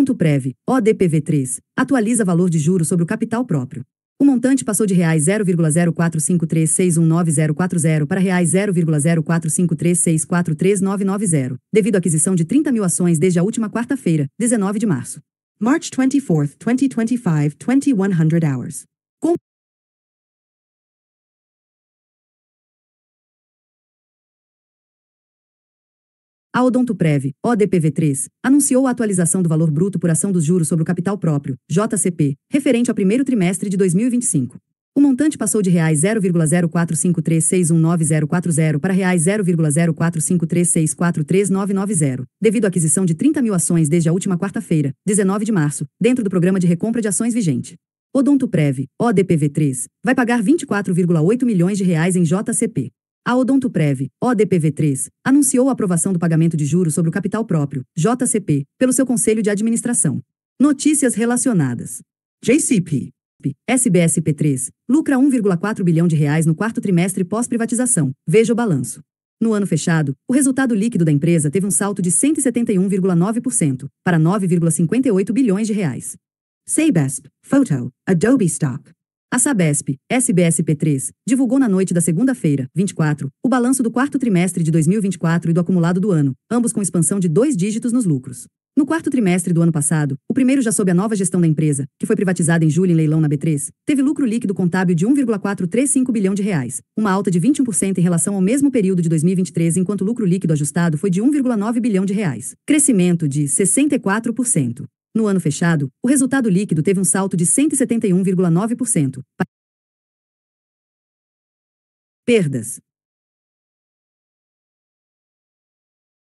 Odontoprev, ODPV3, atualiza valor de juros sobre o capital próprio. O montante passou de R$ 0,0453619040 para R$ 0,0453643990, devido à aquisição de 30 mil ações desde a última quarta-feira, 19 de março. March 24, 2025, 2100 hours. A Odontoprev, ODPV3, anunciou a atualização do valor bruto por ação dos juros sobre o capital próprio, JCP, referente ao primeiro trimestre de 2025. O montante passou de R$ 0,0453619040 para R$ 0,0453643990, devido à aquisição de 30 mil ações desde a última quarta-feira, 19 de março, dentro do programa de recompra de ações vigente. Odontoprev, ODPV3, vai pagar R$ 24,8 milhões em JCP. A Odontoprev, ODPV3, anunciou a aprovação do pagamento de juros sobre o capital próprio, JCP, pelo seu Conselho de Administração. Notícias relacionadas. JCP. SBSP3, lucra R$ 1,4 bilhão no quarto trimestre pós-privatização. Veja o balanço. No ano fechado, o resultado líquido da empresa teve um salto de 171,9% para R$ 9,58 bilhões. Sabesp, Photo, Adobe Stock. A Sabesp, SBSP3, divulgou na noite da segunda-feira, 24, o balanço do quarto trimestre de 2024 e do acumulado do ano, ambos com expansão de 2 dígitos nos lucros. No quarto trimestre do ano passado, o primeiro já sob a nova gestão da empresa, que foi privatizada em julho em leilão na B3, teve lucro líquido contábil de R$ 1,435 bilhão, uma alta de 21% em relação ao mesmo período de 2023, enquanto o lucro líquido ajustado foi de R$ 1,9 bilhão, crescimento de 64%. No ano fechado, o resultado líquido teve um salto de 171,9%. Perdas.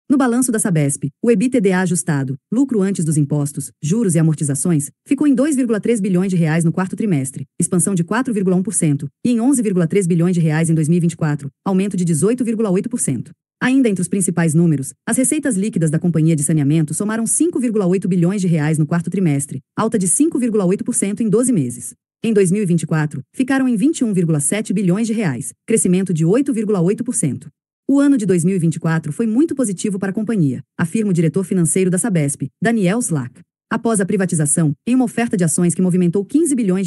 No balanço da Sabesp, o EBITDA ajustado, lucro antes dos impostos, juros e amortizações, ficou em R$ 2,3 bilhões no quarto trimestre, expansão de 4,1%, e em R$ 11,3 bilhões em 2024, aumento de 18,8%. Ainda entre os principais números, as receitas líquidas da companhia de saneamento somaram R$ 5,8 bilhões no quarto trimestre, alta de 5,8% em 12 meses. Em 2024, ficaram em R$ 21,7 bilhões, crescimento de 8,8%. O ano de 2024 foi muito positivo para a companhia, afirma o diretor financeiro da Sabesp, Daniel Slack. Após a privatização, em uma oferta de ações que movimentou R$ 15 bilhões,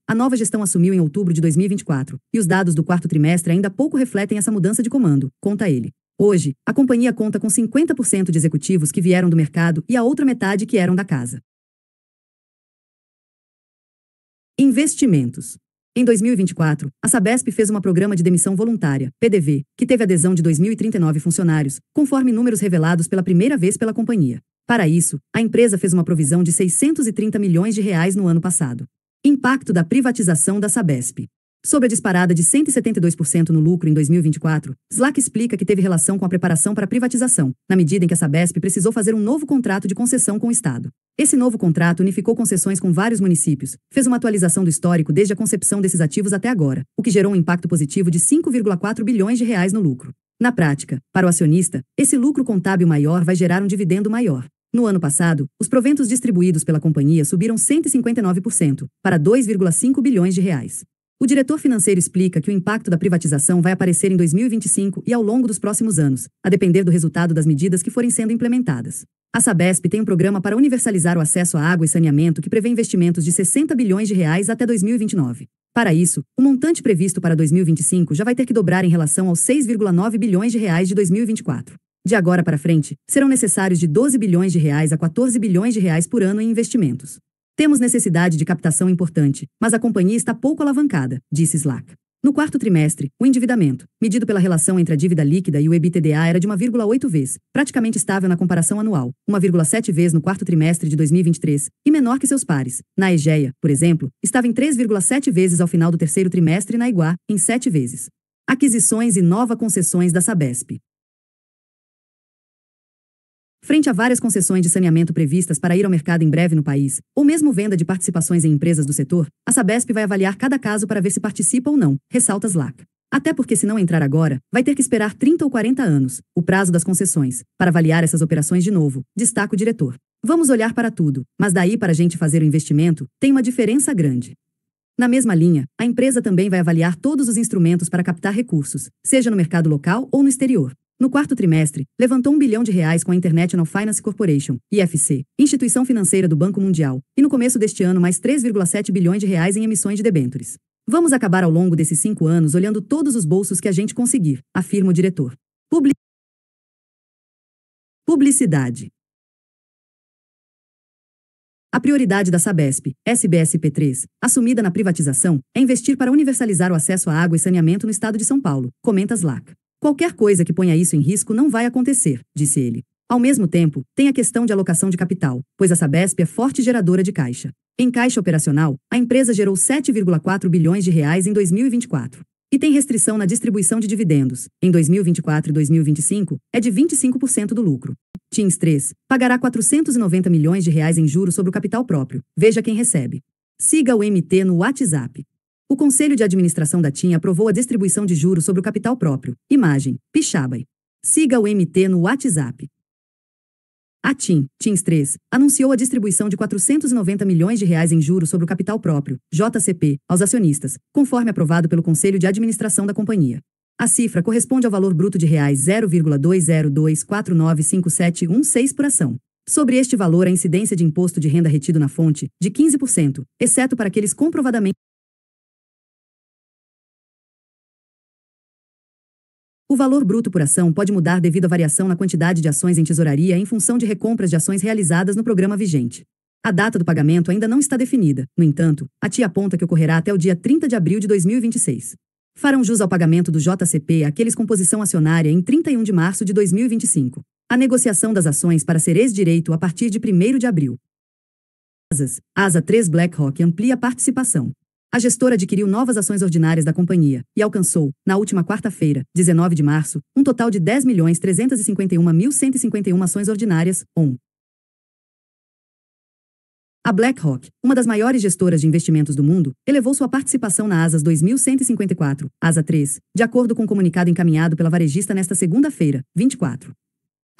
a nova gestão assumiu em outubro de 2024, e os dados do quarto trimestre ainda pouco refletem essa mudança de comando, conta ele. Hoje, a companhia conta com 50% de executivos que vieram do mercado e a outra metade que eram da casa. Investimentos. Em 2024, a Sabesp fez um programa de demissão voluntária, PDV, que teve adesão de 2.039 funcionários, conforme números revelados pela primeira vez pela companhia. Para isso, a empresa fez uma provisão de R$ 630 milhões no ano passado. Impacto da privatização da Sabesp. Sobre a disparada de 172% no lucro em 2024, Slack explica que teve relação com a preparação para a privatização, na medida em que a Sabesp precisou fazer um novo contrato de concessão com o Estado. Esse novo contrato unificou concessões com vários municípios, fez uma atualização do histórico desde a concepção desses ativos até agora, o que gerou um impacto positivo de R$ 5,4 bilhões no lucro. Na prática, para o acionista, esse lucro contábil maior vai gerar um dividendo maior. No ano passado, os proventos distribuídos pela companhia subiram 159%, para R$ 2,5 bilhões. O diretor financeiro explica que o impacto da privatização vai aparecer em 2025 e ao longo dos próximos anos, a depender do resultado das medidas que forem sendo implementadas. A Sabesp tem um programa para universalizar o acesso à água e saneamento que prevê investimentos de R$ 60 bilhões até 2029. Para isso, o montante previsto para 2025 já vai ter que dobrar em relação aos R$ 6,9 bilhões de 2024. De agora para frente, serão necessários de R$ 12 bilhões a R$ 14 bilhões por ano em investimentos. Temos necessidade de captação importante, mas a companhia está pouco alavancada, disse Slack. No quarto trimestre, o endividamento, medido pela relação entre a dívida líquida e o EBITDA, era de 1,8 vezes, praticamente estável na comparação anual, 1,7 vezes no quarto trimestre de 2023, e menor que seus pares. Na Egea, por exemplo, estava em 3,7 vezes ao final do terceiro trimestre e na Iguá, em 7 vezes. Aquisições e nova concessões da Sabesp. Frente a várias concessões de saneamento previstas para ir ao mercado em breve no país, ou mesmo venda de participações em empresas do setor, a Sabesp vai avaliar cada caso para ver se participa ou não, ressalta Slack. Até porque se não entrar agora, vai ter que esperar 30 ou 40 anos, o prazo das concessões, para avaliar essas operações de novo, destaca o diretor. Vamos olhar para tudo, mas daí para a gente fazer o investimento, tem uma diferença grande. Na mesma linha, a empresa também vai avaliar todos os instrumentos para captar recursos, seja no mercado local ou no exterior. No quarto trimestre, levantou R$ 1 bilhão com a International Finance Corporation, IFC, instituição financeira do Banco Mundial, e no começo deste ano mais R$ 3,7 bilhões em emissões de debêntures. Vamos acabar ao longo desses 5 anos olhando todos os bolsos que a gente conseguir, afirma o diretor. Publicidade. A prioridade da Sabesp, SBSP3, assumida na privatização, é investir para universalizar o acesso à água e saneamento no estado de São Paulo, comenta Slack. Qualquer coisa que ponha isso em risco não vai acontecer, disse ele. Ao mesmo tempo, tem a questão de alocação de capital, pois a Sabesp é forte geradora de caixa. Em caixa operacional, a empresa gerou R$ 7,4 bilhões em 2024. E tem restrição na distribuição de dividendos. Em 2024 e 2025, é de 25% do lucro. TIM 3 pagará R$ 490 milhões em juros sobre o capital próprio. Veja quem recebe. Siga o MT no WhatsApp. O Conselho de Administração da TIM aprovou a distribuição de juros sobre o capital próprio. Imagem, Pixabay. Siga o MT no WhatsApp. A TIM 3, anunciou a distribuição de R$ 490 milhões em juros sobre o capital próprio, JCP, aos acionistas, conforme aprovado pelo Conselho de Administração da companhia. A cifra corresponde ao valor bruto de R$ 0,202495716 por ação. Sobre este valor, a incidência de imposto de renda retido na fonte, de 15%, exceto para aqueles comprovadamente. O valor bruto por ação pode mudar devido à variação na quantidade de ações em tesouraria em função de recompras de ações realizadas no programa vigente. A data do pagamento ainda não está definida. No entanto, a TIM aponta que ocorrerá até o dia 30 de abril de 2026. Farão jus ao pagamento do JCP aqueles com posição acionária em 31 de março de 2025. A negociação das ações para ser ex-direito a partir de 1º de abril. Asa 3 BlackRock amplia a participação. A gestora adquiriu novas ações ordinárias da companhia e alcançou, na última quarta-feira, 19 de março, um total de 10.351.151 ações ordinárias, ON. A BlackRock, uma das maiores gestoras de investimentos do mundo, elevou sua participação na Asas 2154, Asa 3, de acordo com um comunicado encaminhado pela varejista nesta segunda-feira, 24.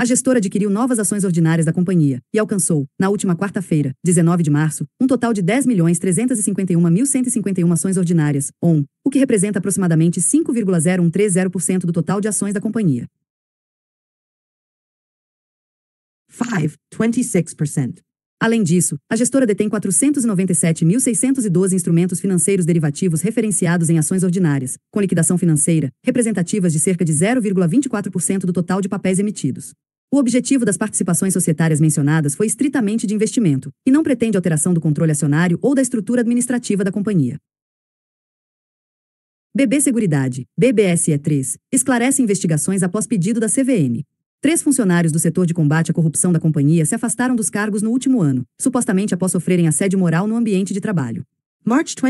A gestora adquiriu novas ações ordinárias da companhia e alcançou, na última quarta-feira, 19 de março, um total de 10.351.151 ações ordinárias, ON, o que representa aproximadamente 5,0130% do total de ações da companhia. 26%. Além disso, a gestora detém 497.612 instrumentos financeiros derivativos referenciados em ações ordinárias, com liquidação financeira, representativas de cerca de 0,24% do total de papéis emitidos. O objetivo das participações societárias mencionadas foi estritamente de investimento, e não pretende alteração do controle acionário ou da estrutura administrativa da companhia. BB Seguridade, BBSE3, esclarece investigações após pedido da CVM. 3 funcionários do setor de combate à corrupção da companhia se afastaram dos cargos no último ano, supostamente após sofrerem assédio moral no ambiente de trabalho. March 20.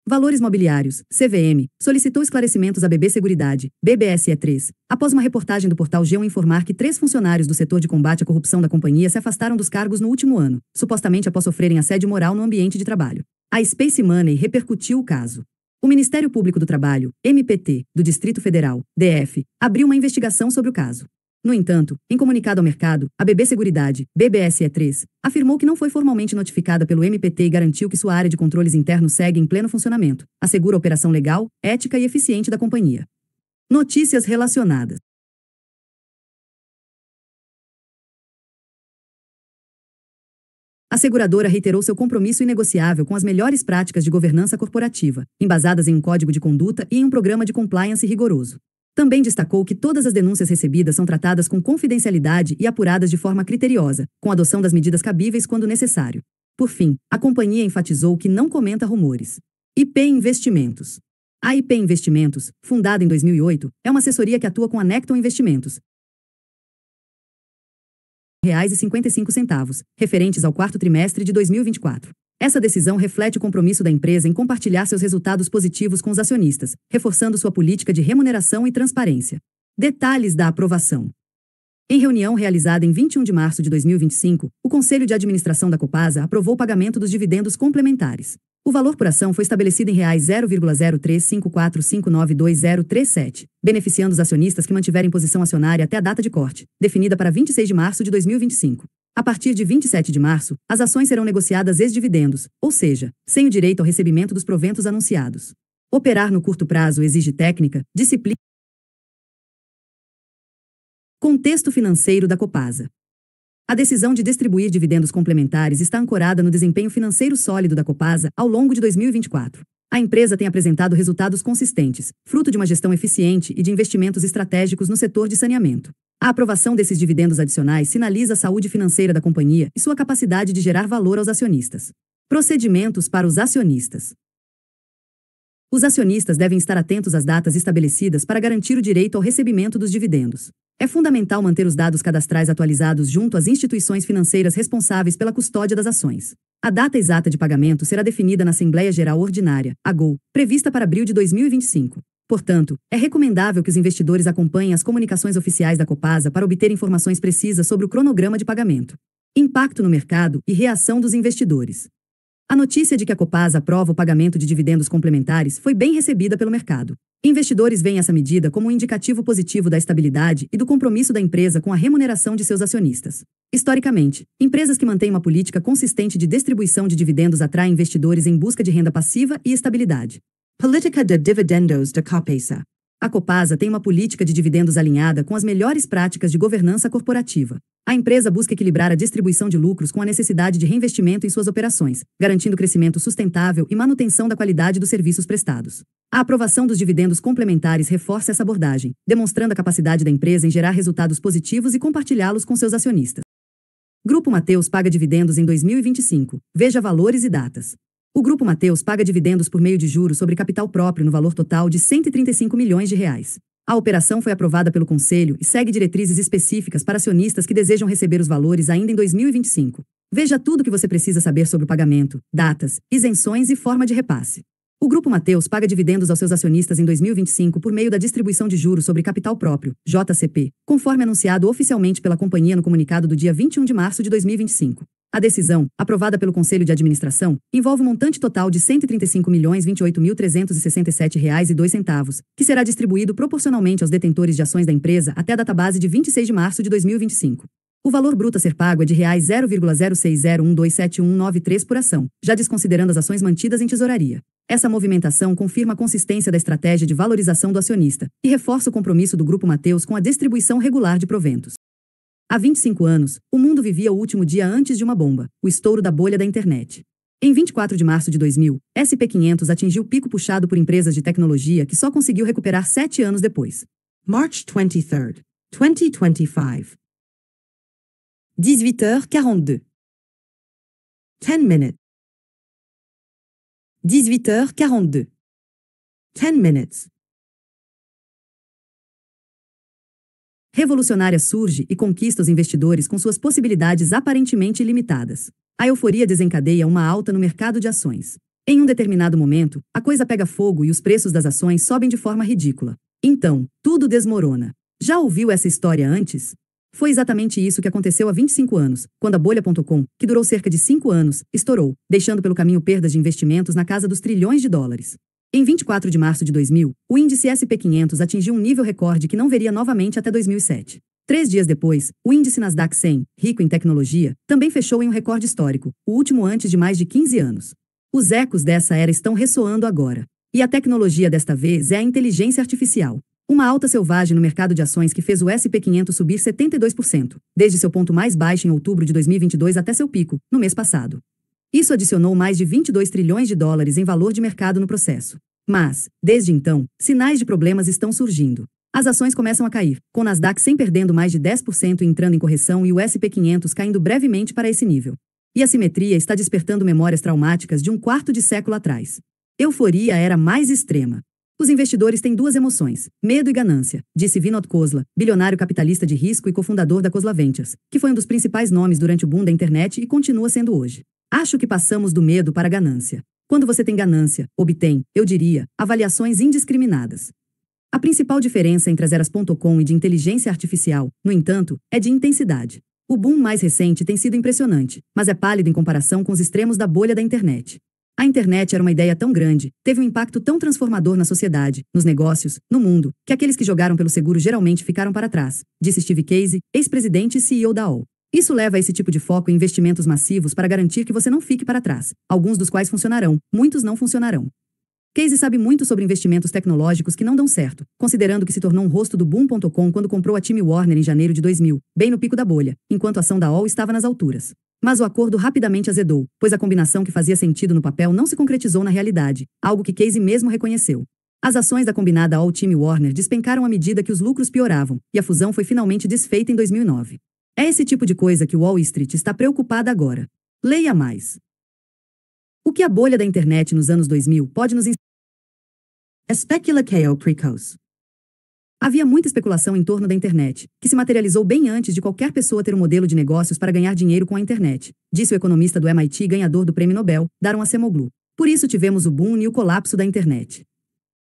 Valores Mobiliários, CVM, solicitou esclarecimentos à BB Seguridade, BBSE3, após uma reportagem do portal G1 informar que 3 funcionários do setor de combate à corrupção da companhia se afastaram dos cargos no último ano, supostamente após sofrerem assédio moral no ambiente de trabalho. A Space Money repercutiu o caso. O Ministério Público do Trabalho, MPT, do Distrito Federal, DF, abriu uma investigação sobre o caso. No entanto, em comunicado ao mercado, a BB Seguridade, BBSE3, afirmou que não foi formalmente notificada pelo MPT e garantiu que sua área de controles internos segue em pleno funcionamento, assegura a operação legal, ética e eficiente da companhia. Notícias relacionadas. A seguradora reiterou seu compromisso inegociável com as melhores práticas de governança corporativa, embasadas em um código de conduta e em um programa de compliance rigoroso. Também destacou que todas as denúncias recebidas são tratadas com confidencialidade e apuradas de forma criteriosa, com adoção das medidas cabíveis quando necessário. Por fim, a companhia enfatizou que não comenta rumores. IP Investimentos. A IP Investimentos, fundada em 2008, é uma assessoria que atua com a Necton Investimentos. R$55, referentes ao quarto trimestre de 2024. Essa decisão reflete o compromisso da empresa em compartilhar seus resultados positivos com os acionistas, reforçando sua política de remuneração e transparência. Detalhes da aprovação. Em reunião realizada em 21 de março de 2025, o Conselho de Administração da Copasa aprovou o pagamento dos dividendos complementares. O valor por ação foi estabelecido em R$ 0,0354592037, beneficiando os acionistas que mantiverem posição acionária até a data de corte, definida para 26 de março de 2025. A partir de 27 de março, as ações serão negociadas ex-dividendos, ou seja, sem o direito ao recebimento dos proventos anunciados. Operar no curto prazo exige técnica, disciplina. Contexto financeiro da Copasa. A decisão de distribuir dividendos complementares está ancorada no desempenho financeiro sólido da Copasa ao longo de 2024. A empresa tem apresentado resultados consistentes, fruto de uma gestão eficiente e de investimentos estratégicos no setor de saneamento. A aprovação desses dividendos adicionais sinaliza a saúde financeira da companhia e sua capacidade de gerar valor aos acionistas. Procedimentos para os acionistas. Os acionistas devem estar atentos às datas estabelecidas para garantir o direito ao recebimento dos dividendos. É fundamental manter os dados cadastrais atualizados junto às instituições financeiras responsáveis pela custódia das ações. A data exata de pagamento será definida na Assembleia Geral Ordinária, AGO, prevista para abril de 2025. Portanto, é recomendável que os investidores acompanhem as comunicações oficiais da Copasa para obter informações precisas sobre o cronograma de pagamento. Impacto no mercado e reação dos investidores. A notícia de que a Copasa aprova o pagamento de dividendos complementares foi bem recebida pelo mercado. Investidores veem essa medida como um indicativo positivo da estabilidade e do compromisso da empresa com a remuneração de seus acionistas. Historicamente, empresas que mantêm uma política consistente de distribuição de dividendos atraem investidores em busca de renda passiva e estabilidade. Política de dividendos da Copasa. A Copasa tem uma política de dividendos alinhada com as melhores práticas de governança corporativa. A empresa busca equilibrar a distribuição de lucros com a necessidade de reinvestimento em suas operações, garantindo crescimento sustentável e manutenção da qualidade dos serviços prestados. A aprovação dos dividendos complementares reforça essa abordagem, demonstrando a capacidade da empresa em gerar resultados positivos e compartilhá-los com seus acionistas. Grupo Mateus paga dividendos em 2025. Veja valores e datas. O Grupo Mateus paga dividendos por meio de juros sobre capital próprio no valor total de R$ 135 milhões. A operação foi aprovada pelo Conselho e segue diretrizes específicas para acionistas que desejam receber os valores ainda em 2025. Veja tudo o que você precisa saber sobre o pagamento, datas, isenções e forma de repasse. O Grupo Mateus paga dividendos aos seus acionistas em 2025 por meio da distribuição de juros sobre capital próprio, JCP, conforme anunciado oficialmente pela companhia no comunicado do dia 21 de março de 2025. A decisão, aprovada pelo Conselho de Administração, envolve um montante total de R$ 135.028.367,02, que será distribuído proporcionalmente aos detentores de ações da empresa até a database de 26 de março de 2025. O valor bruto a ser pago é de R$ 0,0601271193 por ação, já desconsiderando as ações mantidas em tesouraria. Essa movimentação confirma a consistência da estratégia de valorização do acionista e reforça o compromisso do Grupo Mateus com a distribuição regular de proventos. Há 25 anos, o mundo vivia o último dia antes de uma bomba, o estouro da bolha da internet. Em 24 de março de 2000, SP500 atingiu o pico puxado por empresas de tecnologia que só conseguiu recuperar 7 anos depois. March 23, 2025. 18h42. 10 minutes. 18h42. 10 minutes. Revolucionária surge e conquista os investidores com suas possibilidades aparentemente ilimitadas. A euforia desencadeia uma alta no mercado de ações. Em um determinado momento, a coisa pega fogo e os preços das ações sobem de forma ridícula. Então, tudo desmorona. Já ouviu essa história antes? Foi exatamente isso que aconteceu há 25 anos, quando a bolha.com, que durou cerca de 5 anos, estourou, deixando pelo caminho perdas de investimentos na casa dos trilhões de dólares. Em 24 de março de 2000, o índice SP500 atingiu um nível recorde que não veria novamente até 2007. 3 dias depois, o índice Nasdaq 100, rico em tecnologia, também fechou em um recorde histórico, o último antes de mais de 15 anos. Os ecos dessa era estão ressoando agora. E a tecnologia desta vez é a inteligência artificial. Uma alta selvagem no mercado de ações que fez o SP500 subir 72%, desde seu ponto mais baixo em outubro de 2022 até seu pico, no mês passado. Isso adicionou mais de 22 trilhões de dólares em valor de mercado no processo. Mas, desde então, sinais de problemas estão surgindo. As ações começam a cair, com o Nasdaq 100 perdendo mais de 10% e entrando em correção e o SP500 caindo brevemente para esse nível. E a simetria está despertando memórias traumáticas de um quarto de século atrás. Euforia era mais extrema. Os investidores têm duas emoções, medo e ganância, disse Vinod Khosla, bilionário capitalista de risco e cofundador da Khosla Ventures, que foi um dos principais nomes durante o boom da internet e continua sendo hoje. Acho que passamos do medo para a ganância. Quando você tem ganância, obtém, eu diria, avaliações indiscriminadas. A principal diferença entre as eras.com e de inteligência artificial, no entanto, é de intensidade. O boom mais recente tem sido impressionante, mas é pálido em comparação com os extremos da bolha da internet. A internet era uma ideia tão grande, teve um impacto tão transformador na sociedade, nos negócios, no mundo, que aqueles que jogaram pelo seguro geralmente ficaram para trás, disse Steve Casey, ex-presidente e CEO da AOL. Isso leva a esse tipo de foco em investimentos massivos para garantir que você não fique para trás, alguns dos quais funcionarão, muitos não funcionarão. Casey sabe muito sobre investimentos tecnológicos que não dão certo, considerando que se tornou um rosto do Boom.com quando comprou a Time Warner em janeiro de 2000, bem no pico da bolha, enquanto a ação da AOL estava nas alturas. Mas o acordo rapidamente azedou, pois a combinação que fazia sentido no papel não se concretizou na realidade, algo que Casey mesmo reconheceu. As ações da combinada AOL Time Warner despencaram à medida que os lucros pioravam, e a fusão foi finalmente desfeita em 2009. É esse tipo de coisa que Wall Street está preocupada agora. Leia mais. O que a bolha da internet nos anos 2000 pode nos ensinar? Speculação precoce. Havia muita especulação em torno da internet, que se materializou bem antes de qualquer pessoa ter um modelo de negócios para ganhar dinheiro com a internet, disse o economista do MIT ganhador do prêmio Nobel, Daron Acemoglu. Por isso tivemos o boom e o colapso da internet.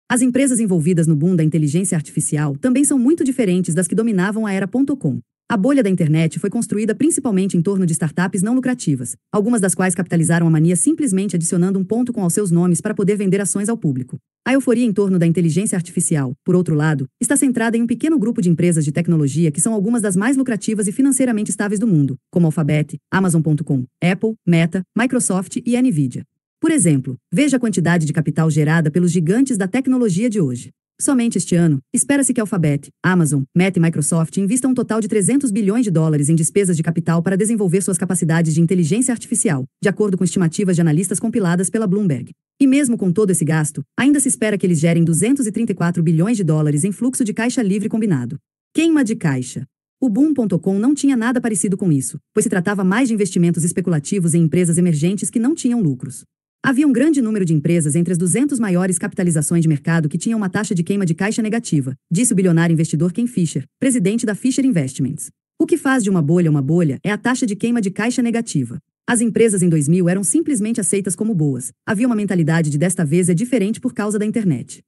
As empresas envolvidas no boom da inteligência artificial também são muito diferentes das que dominavam a era.com. A bolha da internet foi construída principalmente em torno de startups não lucrativas, algumas das quais capitalizaram a mania simplesmente adicionando um ponto com aos seus nomes para poder vender ações ao público. A euforia em torno da inteligência artificial, por outro lado, está centrada em um pequeno grupo de empresas de tecnologia que são algumas das mais lucrativas e financeiramente estáveis do mundo, como Alphabet, Amazon.com, Apple, Meta, Microsoft e Nvidia. Por exemplo, veja a quantidade de capital gerada pelos gigantes da tecnologia de hoje. Somente este ano, espera-se que Alphabet, Amazon, Meta e Microsoft invistam um total de 300 bilhões de dólares em despesas de capital para desenvolver suas capacidades de inteligência artificial, de acordo com estimativas de analistas compiladas pela Bloomberg. E mesmo com todo esse gasto, ainda se espera que eles gerem 234 bilhões de dólares em fluxo de caixa livre combinado. Queima de caixa. O Boom.com não tinha nada parecido com isso, pois se tratava mais de investimentos especulativos em empresas emergentes que não tinham lucros. Havia um grande número de empresas entre as 200 maiores capitalizações de mercado que tinham uma taxa de queima de caixa negativa, disse o bilionário investidor Ken Fisher, presidente da Fisher Investments. O que faz de uma bolha é a taxa de queima de caixa negativa. As empresas em 2000 eram simplesmente aceitas como boas. Havia uma mentalidade de desta vez é diferente por causa da internet.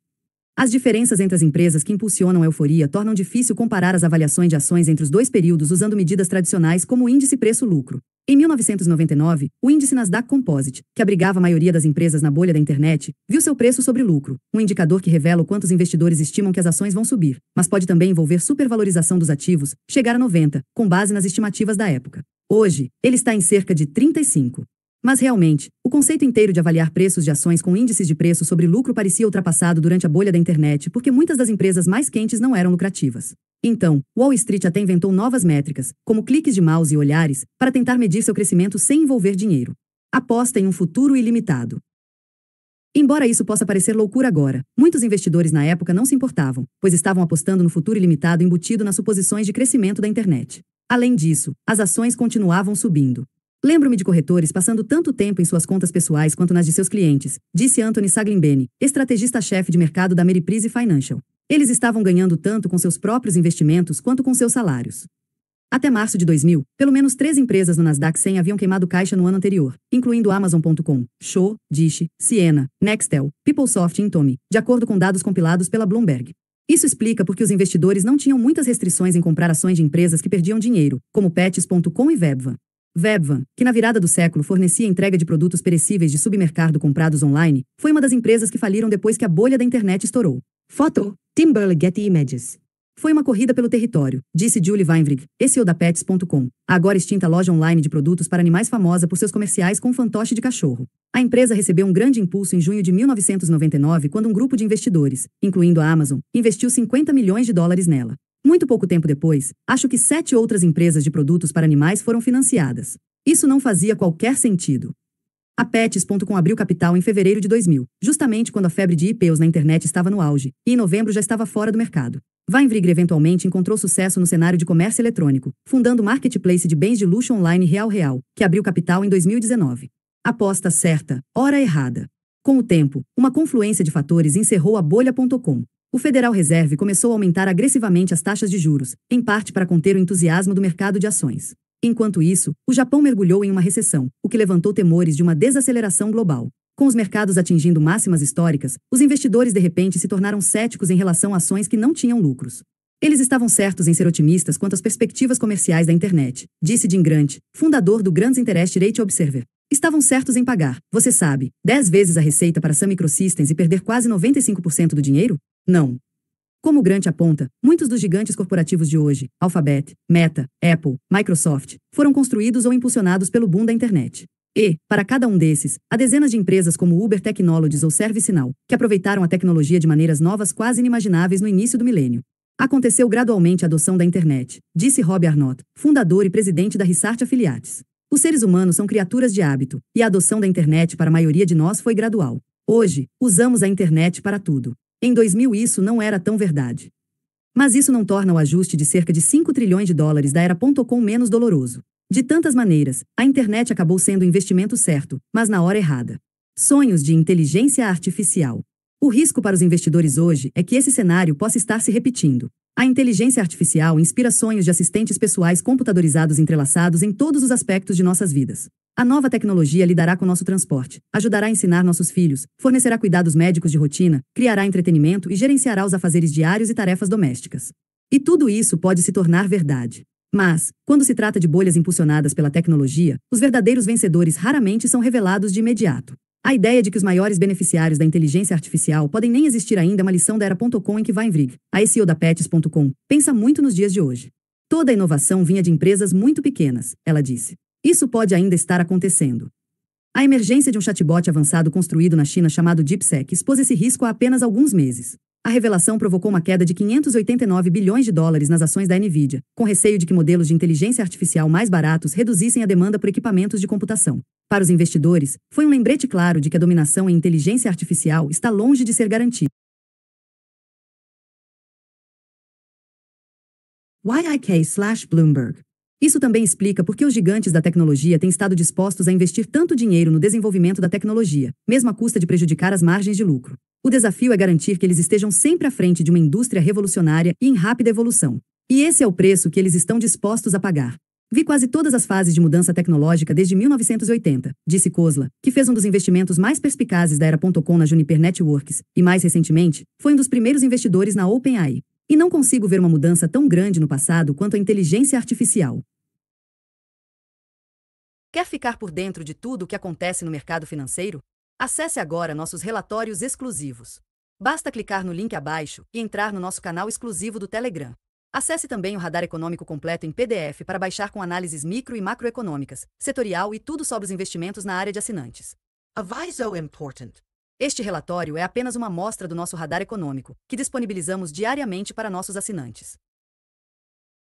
As diferenças entre as empresas que impulsionam a euforia tornam difícil comparar as avaliações de ações entre os dois períodos usando medidas tradicionais como o índice preço-lucro. Em 1999, o índice Nasdaq Composite, que abrigava a maioria das empresas na bolha da internet, viu seu preço sobre lucro, um indicador que revela o quanto os investidores estimam que as ações vão subir, mas pode também envolver supervalorização dos ativos, chegar a 90, com base nas estimativas da época. Hoje, ele está em cerca de 35. Mas realmente, o conceito inteiro de avaliar preços de ações com índices de preço sobre lucro parecia ultrapassado durante a bolha da internet porque muitas das empresas mais quentes não eram lucrativas. Então, Wall Street até inventou novas métricas, como cliques de mouse e olhares, para tentar medir seu crescimento sem envolver dinheiro. Aposta em um futuro ilimitado. Embora isso possa parecer loucura agora, muitos investidores na época não se importavam, pois estavam apostando no futuro ilimitado embutido nas suposições de crescimento da internet. Além disso, as ações continuavam subindo. Lembro-me de corretores passando tanto tempo em suas contas pessoais quanto nas de seus clientes, disse Anthony Saglimbeni, estrategista-chefe de mercado da Ameriprise Financial. Eles estavam ganhando tanto com seus próprios investimentos quanto com seus salários. Até março de 2000, pelo menos 3 empresas no Nasdaq 100 haviam queimado caixa no ano anterior, incluindo Amazon.com, Shaw, Dish, Ciena, Nextel, PeopleSoft e Intomi, de acordo com dados compilados pela Bloomberg. Isso explica porque os investidores não tinham muitas restrições em comprar ações de empresas que perdiam dinheiro, como Pets.com e Webvan. Webvan, que na virada do século fornecia entrega de produtos perecíveis de submercado comprados online, foi uma das empresas que faliram depois que a bolha da internet estourou. Foto: Timberlake Getty Images. Foi uma corrida pelo território, disse Julie Weinberg, CEO da Pets.com, a agora extinta loja online de produtos para animais famosa por seus comerciais com fantoche de cachorro. A empresa recebeu um grande impulso em junho de 1999 quando um grupo de investidores, incluindo a Amazon, investiu 50 milhões de dólares nela. Muito pouco tempo depois, acho que 7 outras empresas de produtos para animais foram financiadas. Isso não fazia qualquer sentido. A Pets.com abriu capital em fevereiro de 2000, justamente quando a febre de IPOs na internet estava no auge, e em novembro já estava fora do mercado. Weinberg eventualmente encontrou sucesso no cenário de comércio eletrônico, fundando o marketplace de bens de luxo online Real, que abriu capital em 2019. Aposta certa, hora errada. Com o tempo, uma confluência de fatores encerrou a bolha.com. O Federal Reserve começou a aumentar agressivamente as taxas de juros, em parte para conter o entusiasmo do mercado de ações. Enquanto isso, o Japão mergulhou em uma recessão, o que levantou temores de uma desaceleração global. Com os mercados atingindo máximas históricas, os investidores de repente se tornaram céticos em relação a ações que não tinham lucros. Eles estavam certos em ser otimistas quanto às perspectivas comerciais da internet, disse Jim Grant, fundador do Grants Interest Rate Observer. Estavam certos em pagar, você sabe, 10 vezes a receita para Sun Microsystems e perder quase 95% do dinheiro? Não. Como o Grant aponta, muitos dos gigantes corporativos de hoje, Alphabet, Meta, Apple, Microsoft, foram construídos ou impulsionados pelo boom da internet. E, para cada um desses, há dezenas de empresas como Uber Technologies ou ServiceNow, que aproveitaram a tecnologia de maneiras novas quase inimagináveis no início do milênio. Aconteceu gradualmente a adoção da internet, disse Rob Arnott, fundador e presidente da Research Affiliates. Os seres humanos são criaturas de hábito, e a adoção da internet para a maioria de nós foi gradual. Hoje, usamos a internet para tudo. Em 2000 isso não era tão verdade. Mas isso não torna o ajuste de cerca de 5 trilhões de dólares da era.com menos doloroso. De tantas maneiras, a internet acabou sendo o investimento certo, mas na hora errada. Sonhos de inteligência artificial. O risco para os investidores hoje é que esse cenário possa estar se repetindo. A inteligência artificial inspira sonhos de assistentes pessoais computadorizados entrelaçados em todos os aspectos de nossas vidas. A nova tecnologia lidará com nosso transporte, ajudará a ensinar nossos filhos, fornecerá cuidados médicos de rotina, criará entretenimento e gerenciará os afazeres diários e tarefas domésticas. E tudo isso pode se tornar verdade. Mas, quando se trata de bolhas impulsionadas pela tecnologia, os verdadeiros vencedores raramente são revelados de imediato. A ideia de que os maiores beneficiários da inteligência artificial podem nem existir ainda é uma lição da era.com em que Weinvrig, a CEO da Pets.com, pensa muito nos dias de hoje. Toda a inovação vinha de empresas muito pequenas, ela disse. Isso pode ainda estar acontecendo. A emergência de um chatbot avançado construído na China chamado DeepSeek expôs esse risco há apenas alguns meses. A revelação provocou uma queda de 589 bilhões de dólares nas ações da Nvidia, com receio de que modelos de inteligência artificial mais baratos reduzissem a demanda por equipamentos de computação. Para os investidores, foi um lembrete claro de que a dominação em inteligência artificial está longe de ser garantida. YIK/Bloomberg. Isso também explica por que os gigantes da tecnologia têm estado dispostos a investir tanto dinheiro no desenvolvimento da tecnologia, mesmo à custa de prejudicar as margens de lucro. O desafio é garantir que eles estejam sempre à frente de uma indústria revolucionária e em rápida evolução. E esse é o preço que eles estão dispostos a pagar. Vi quase todas as fases de mudança tecnológica desde 1980, disse Khosla, que fez um dos investimentos mais perspicazes da era.com na Juniper Networks, e mais recentemente, foi um dos primeiros investidores na OpenAI. E não consigo ver uma mudança tão grande no passado quanto a inteligência artificial. Quer ficar por dentro de tudo o que acontece no mercado financeiro? Acesse agora nossos relatórios exclusivos. Basta clicar no link abaixo e entrar no nosso canal exclusivo do Telegram. Acesse também o Radar Econômico completo em PDF para baixar com análises micro e macroeconômicas, setorial e tudo sobre os investimentos na área de assinantes. Aviso important. Este relatório é apenas uma amostra do nosso Radar Econômico, que disponibilizamos diariamente para nossos assinantes.